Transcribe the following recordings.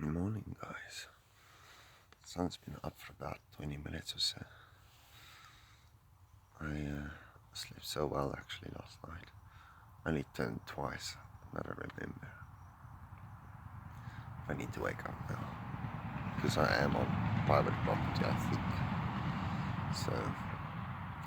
Good morning, guys. The sun's been up for about 20 minutes or so. I slept so well actually last night. Only turned twice, that I remember. I need to wake up now because I am on private property, I think. So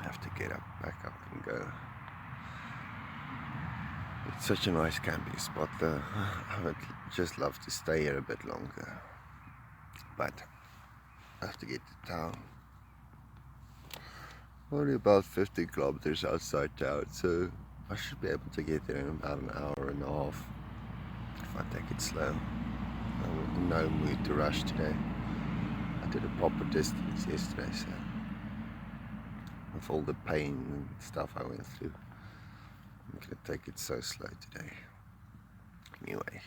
I have to get up, back up and go. It's such a nice camping spot though. I would just love to stay here a bit longer, but I have to get to town. Only about 50 kilometers outside town, so I should be able to get there in about an hour and a half if I take it slow. I'm in no mood to rush today. I did a proper distance yesterday, so with all the pain and stuff I went through, I'm gonna take it so slow today. Anyway,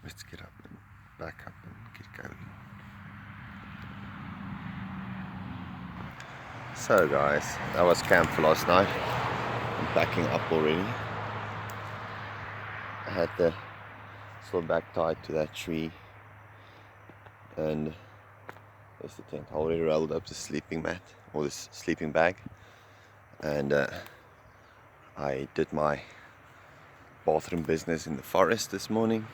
let's get up and back up and get going. So guys, that was camp for last night. I'm backing up already. I had the saw back tied to that tree, and there's the tent. I already rolled up the sleeping mat or this sleeping bag, and I did my bathroom business in the forest this morning.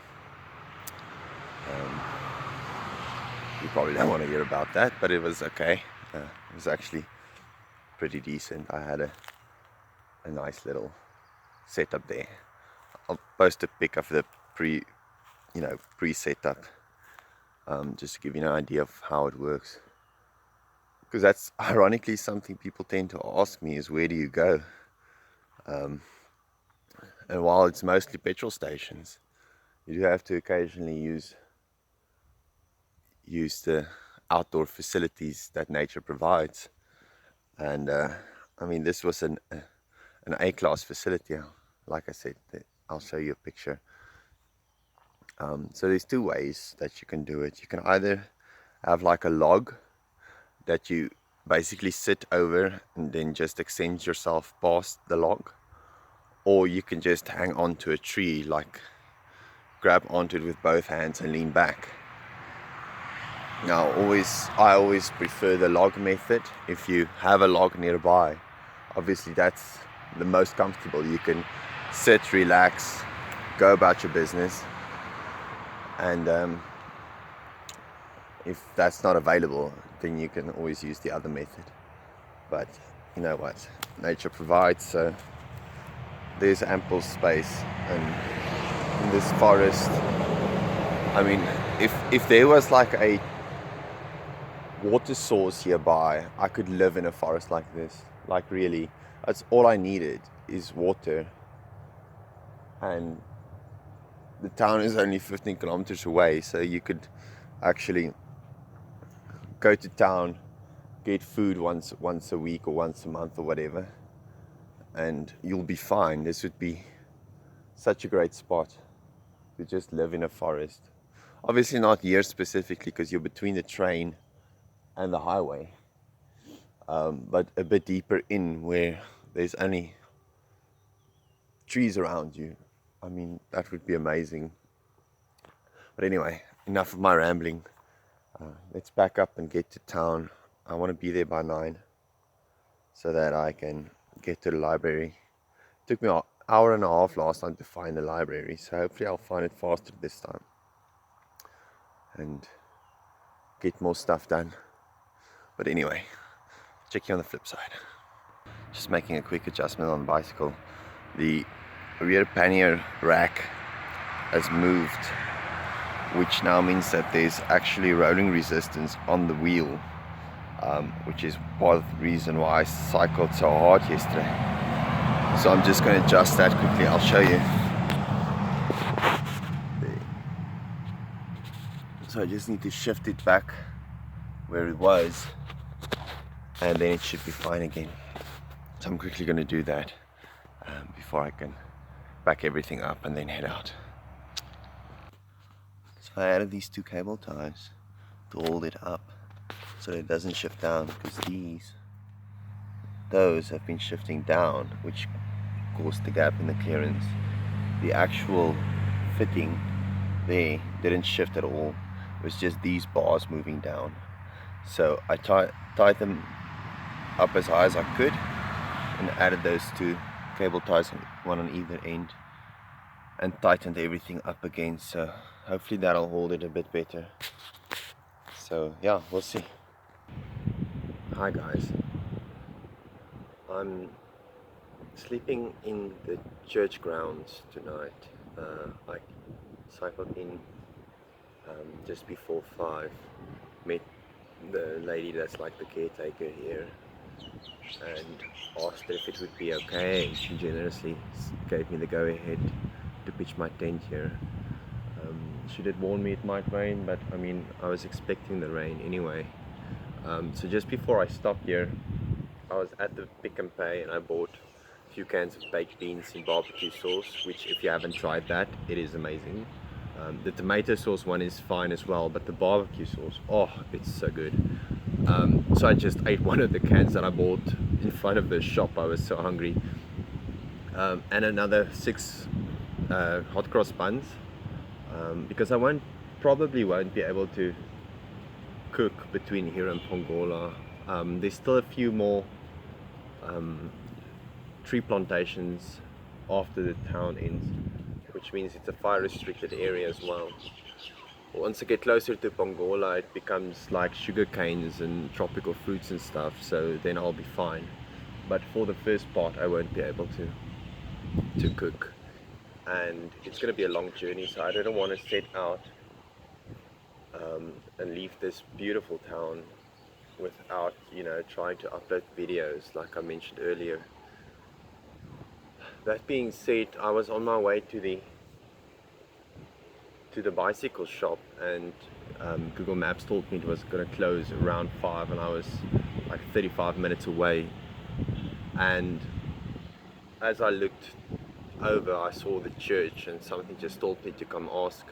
You probably don't want to hear about that, but it was okay. It was actually pretty decent. I had a nice little setup there. I'll post a pic of the pre-setup, just to give you an idea of how it works. Because that's ironically something people tend to ask me is, where do you go? And while it's mostly petrol stations, you do have to occasionally use the outdoor facilities that nature provides. And I mean, this was an A-class facility. Like I said, I'll show you a picture. So there's two ways that you can do it. You can either have like a log that you basically sit over and then just extend yourself past the log, or you can just hang onto a tree, like grab onto it with both hands and lean back. Now I always prefer the log method. If you have a log nearby, obviously that's the most comfortable. You can sit, relax, go about your business. And if that's not available, then you can always use the other method. But you know what, nature provides, so there's ample space. And in this forest, I mean, if there was like a water source nearby, I could live in a forest like this. Like really, that's all I needed is water. And the town is only 15 kilometers away, so you could actually go to town, get food once a week or once a month or whatever, and you'll be fine. This would be such a great spot to just live in a forest. Obviously not here specifically because you're between the train and the highway, but a bit deeper in where there's only trees around you. I mean, that would be amazing. But anyway, enough of my rambling. Let's back up and get to town. I want to be there by 9 so that I can get to the library. It took me an hour and a half last time to find the library, so hopefully I'll find it faster this time and get more stuff done. But anyway, check you on the flip side. Just making a quick adjustment on the bicycle. The rear pannier rack has moved, which now means that there's actually rolling resistance on the wheel, which is part of the reason why I cycled so hard yesterday. So I'm just going to adjust that quickly. I'll show you. There. So I just need to shift it back where it was, and then it should be fine again. So I'm quickly going to do that before I can back everything up and then head out. So I added these 2 cable ties to hold it up so it doesn't shift down, because those have been shifting down, which caused the gap in the clearance. The actual fitting there didn't shift at all, It was just these bars moving down. So I tied them up as high as I could and added those two cable ties, one on either end, and tightened everything up again. So hopefully that'll hold it a bit better. So yeah, we'll see. Hi guys, I'm sleeping in the church grounds tonight. I cycled in just before 5, met the lady that's like the caretaker here and asked her if it would be okay, and she generously gave me the go-ahead to pitch my tent here. She did warn me it might rain, but I mean, I was expecting the rain anyway. So just before I stopped here, I was at the Pick and Pay and I bought a few cans of baked beans in barbecue sauce, which if you haven't tried that, it is amazing. The tomato sauce one is fine as well, but the barbecue sauce, oh, it's so good. So I just ate one of the cans that I bought in front of the shop. I was so hungry. And another 6 hot cross buns, because I probably won't be able to cook between here and Pongola. There's still a few more tree plantations after the town ends, which means it's a fire restricted area as well. Once I get closer to Pongola, it becomes like sugar canes and tropical fruits and stuff, so then I'll be fine. But for the first part I won't be able to cook, and it's going to be a long journey, so I don't want to set out and leave this beautiful town without, you know, trying to upload videos like I mentioned earlier. That being said, I was on my way to the bicycle shop, and Google Maps told me it was going to close around 5, and I was like 35 minutes away. And as I looked over, I saw the church, and something just told me to come ask.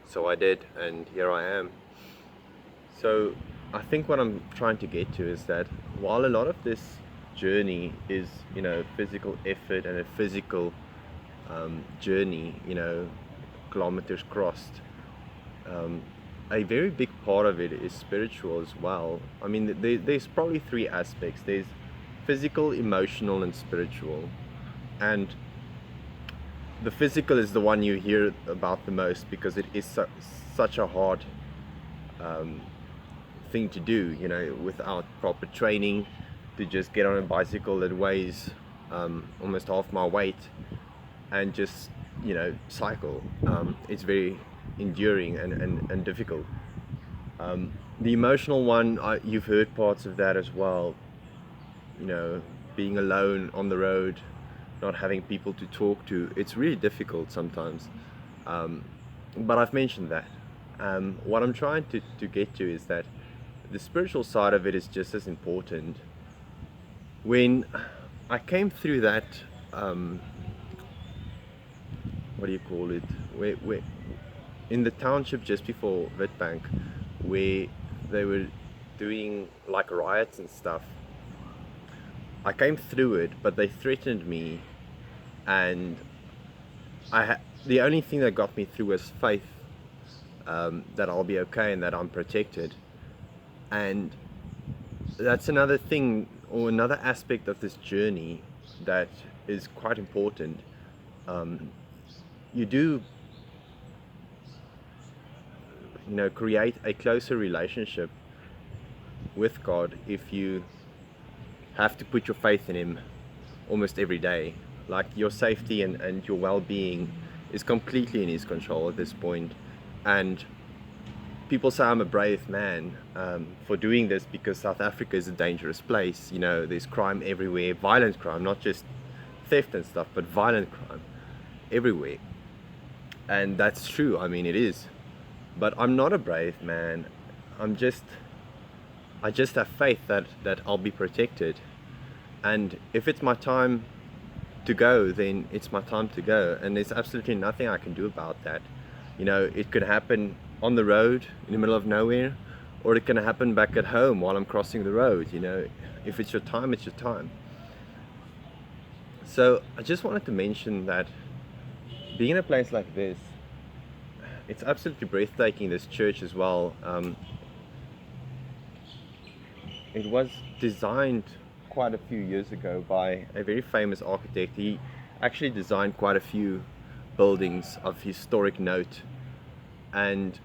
So I did, and here I am. So I think what I'm trying to get to is that while a lot of this journey is, you know, physical effort and a physical journey, you know, kilometers crossed, a very big part of it is spiritual as well. I mean, there's probably 3 aspects. There's physical, emotional, and spiritual. And the physical is the one you hear about the most, because it is such a hard thing to do, you know, without proper training, to just get on a bicycle that weighs almost half my weight and just, you know, cycle. It's very enduring and difficult. The emotional one, you've heard parts of that as well, you know, being alone on the road, not having people to talk to. It's really difficult sometimes, but I've mentioned that. What I'm trying to get to is that the spiritual side of it is just as important. When I came through that, what do you call it, where in the township just before Witbank, where they were doing like riots and stuff, I came through it, but they threatened me, and the only thing that got me through was faith, that I'll be okay and that I'm protected. And that's another thing, or another aspect of this journey that is quite important. You do, you know, create a closer relationship with God if you have to put your faith in Him almost every day. Like, your safety and your well-being is completely in His control at this point. And people say I'm a brave man for doing this, because South Africa is a dangerous place. You know, there's crime everywhere, violent crime, not just theft and stuff, but violent crime everywhere. And that's true, I mean, it is. But I'm not a brave man. I just have faith that I'll be protected. And if it's my time to go, then it's my time to go. And there's absolutely nothing I can do about that. You know, it could happen on the road in the middle of nowhere, or it can happen back at home while I'm crossing the road. You know, if it's your time, it's your time. So I just wanted to mention that being in a place like this, it's absolutely breathtaking, this church as well. It was designed quite a few years ago by a very famous architect. He actually designed quite a few buildings of historic note, and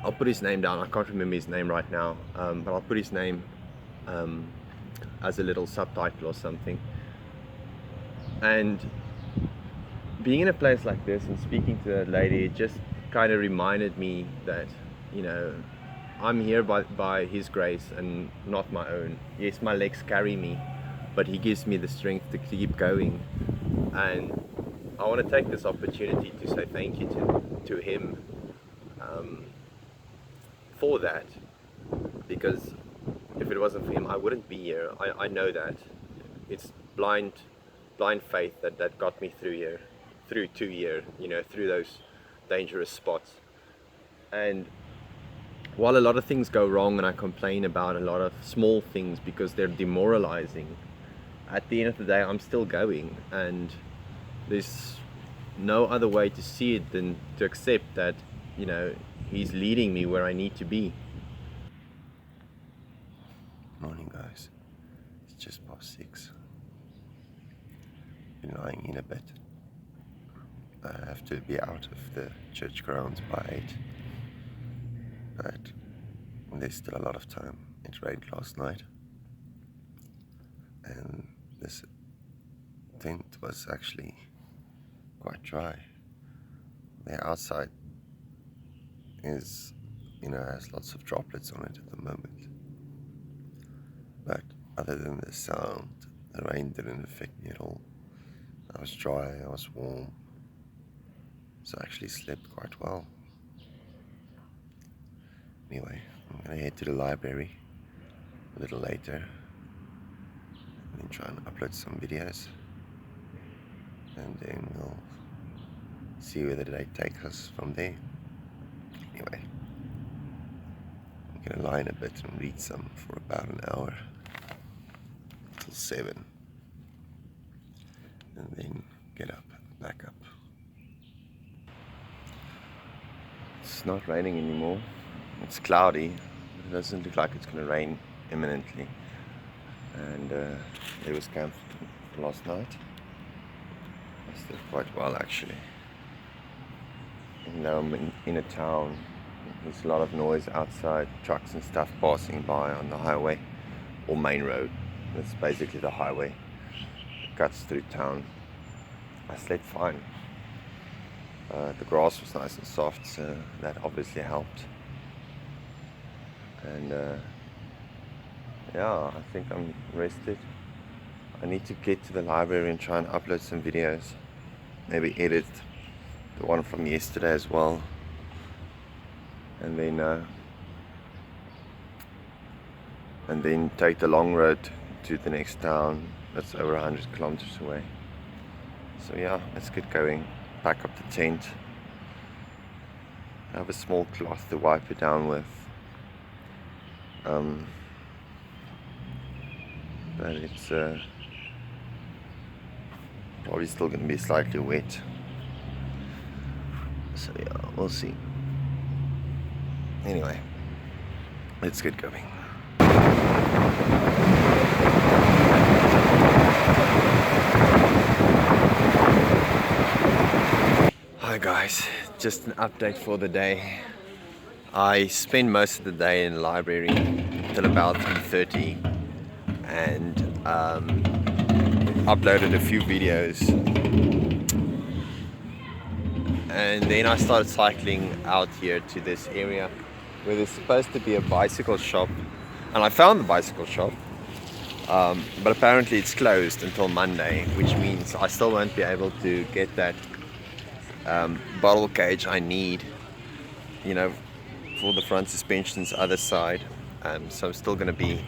I'll put his name down. I can't remember his name right now, but I'll put his name as a little subtitle or something. And being in a place like this and speaking to that lady, it just kind of reminded me that, you know, I'm here by his grace and not my own. Yes, my legs carry me, but he gives me the strength to keep going. And I want to take this opportunity to say thank you to him for that, because if it wasn't for him, I wouldn't be here. I know that. It's blind faith that got me through here, through 2 years, you know, through those dangerous spots. And while a lot of things go wrong and I complain about a lot of small things because they're demoralizing, at the end of the day I'm still going, and there's no other way to see it than to accept that, you know, he's leading me where I need to be. Morning guys, it's just past 6. Been lying in a bit. I have to be out of the church grounds by 8, but there's still a lot of time. It rained last night and this tent was actually quite dry. The outside is, you know, has lots of droplets on it at the moment, but other than the sound, the rain didn't affect me at all. I was dry, I was warm, so I actually slept quite well. Anyway, I'm gonna head to the library a little later and then try and upload some videos, and then we'll see where the day takes us from there. Anyway, I'm gonna lie in a bit and read some for about an hour till 7, and then get up, back up. It's not raining anymore. It's cloudy. It doesn't look like it's going to rain imminently. And there was camp last night. I slept quite well actually. And now I'm in a town. There's a lot of noise outside, trucks and stuff passing by on the highway or main road. That's basically the highway. It cuts through town. I slept fine. The grass was nice and soft, so that obviously helped. And yeah, I think I'm rested. I need to get to the library and try and upload some videos. Maybe edit the one from yesterday as well. And then take the long road to the next town that's over 100 kilometers away. So yeah, let's get going. Pack up the tent. I have a small cloth to wipe it down with. But it's probably still going to be slightly wet. So yeah, we'll see. Anyway, let's get going. Hi guys, just an update for the day. I spent most of the day in the library till about 3:30 and uploaded a few videos, and then I started cycling out here to this area where there's supposed to be a bicycle shop, and I found the bicycle shop, but apparently it's closed until Monday, which means I still won't be able to get that bottle cage I need, you know, for the front suspension's other side. So I'm still going to be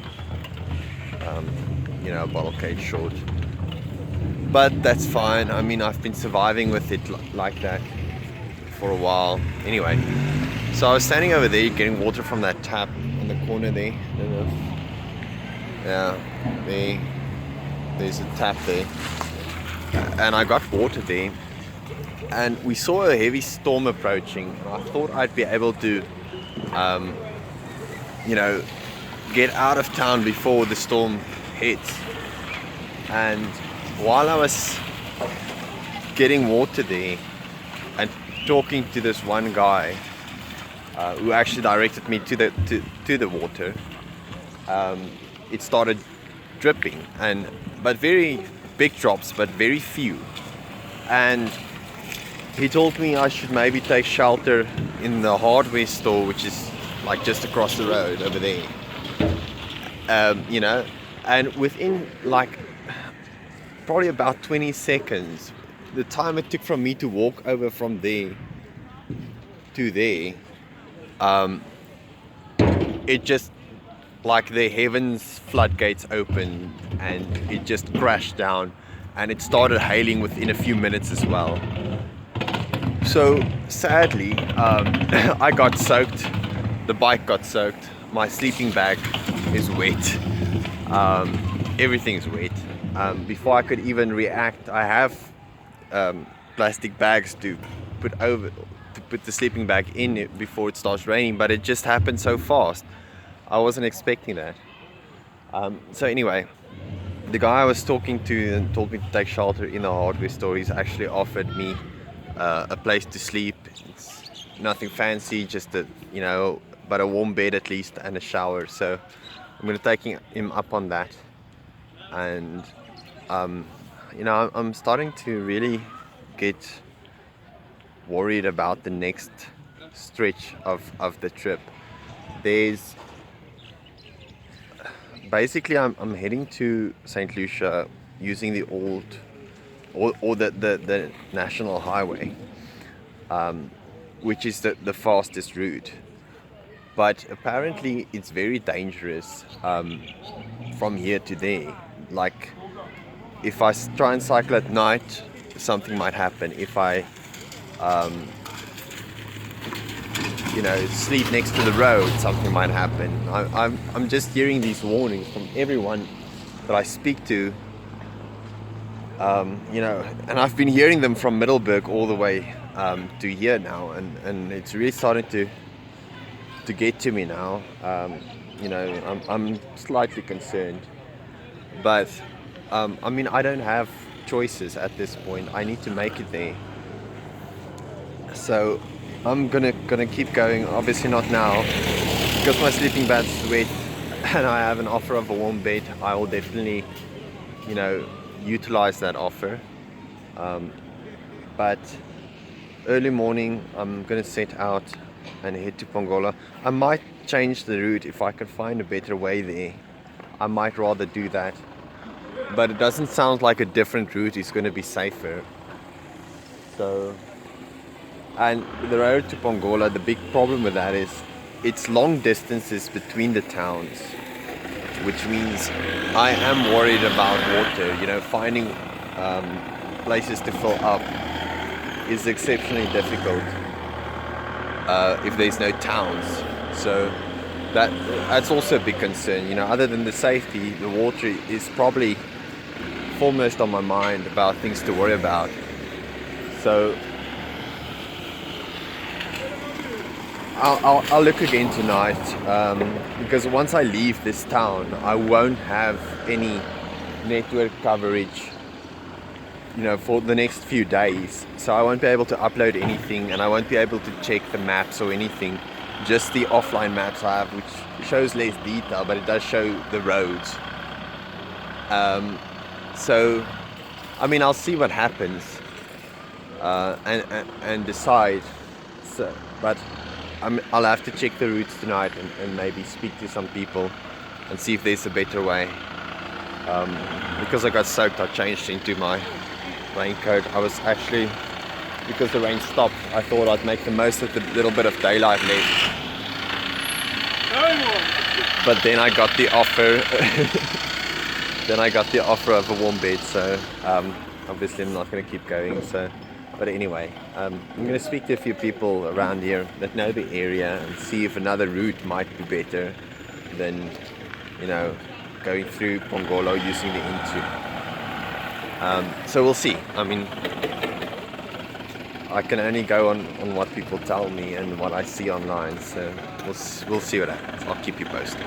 you know, a bottle cage short, but that's fine. I mean, I've been surviving with it like that for a while. Anyway, so I was standing over there getting water from that tap on the corner there. Yeah, there's a tap there, and I got water there, and we saw a heavy storm approaching. I thought I'd be able to, you know, get out of town before the storm hits. And while I was getting water there and talking to this one guy who actually directed me to the water, it started dripping, but very big drops, but very few. And he told me I should maybe take shelter in the hardware store, which is like just across the road over there. You know, and within like probably about 20 seconds, the time it took from me to walk over from there to there, it just, like the heavens floodgates opened and it just crashed down, and it started hailing within a few minutes as well. So sadly, I got soaked, the bike got soaked, my sleeping bag is wet, everything's wet. Before I could even react, I have plastic bags to put the sleeping bag in it before it starts raining, but it just happened so fast. I wasn't expecting that. So anyway, the guy I was talking to and told me to take shelter in the hardware store, he's actually offered me a place to sleep. It's nothing fancy, just but a warm bed at least and a shower. So I'm going to take him up on that. And I'm starting to really get worried about the next stretch of the trip. There's basically I'm heading to St. Lucia using the old or the national highway, which is the fastest route. But apparently it's very dangerous from here to there. Like, if I try and cycle at night, something might happen. If I sleep next to the road, something might happen. I'm just hearing these warnings from everyone that I speak to, and I've been hearing them from Middelburg all the way to here now, and it's really starting to get to me now. I'm slightly concerned, but I don't have choices at this point. I need to make it there. So I'm gonna keep going. Obviously not now, because my sleeping bag's wet and I have an offer of a warm bed. I will definitely, utilize that offer. But early morning, I'm gonna set out and head to Pongola. I might change the route if I can find a better way there. I might rather do that. But it doesn't sound like a different route is going to be safer. So, and the road to Pongola, the big problem with that is it's long distances between the towns, which means I am worried about water. Finding places to fill up is exceptionally difficult if there's no towns. So that's also a big concern. Other than the safety, the water is probably foremost on my mind about things to worry about. So I'll look again tonight, because once I leave this town, I won't have any network coverage, for the next few days. So I won't be able to upload anything, and I won't be able to check the maps or anything. Just the offline maps I have, which shows less detail, but it does show the roads. So, I'll see what happens and decide. So, but I'll have to check the routes tonight and maybe speak to some people and see if there's a better way. Because I got soaked, I changed into my raincoat. I was actually, because the rain stopped, I thought I'd make the most of the little bit of daylight left. But then I got the offer. Then I got the offer of a warm bed, so obviously I'm not going to keep going. So, but anyway, I'm going to speak to a few people around here that know the area and see if another route might be better than, going through Pongola using the Intu. So we'll see. I can only go on what people tell me and what I see online, so we'll see what happens. I'll keep you posted.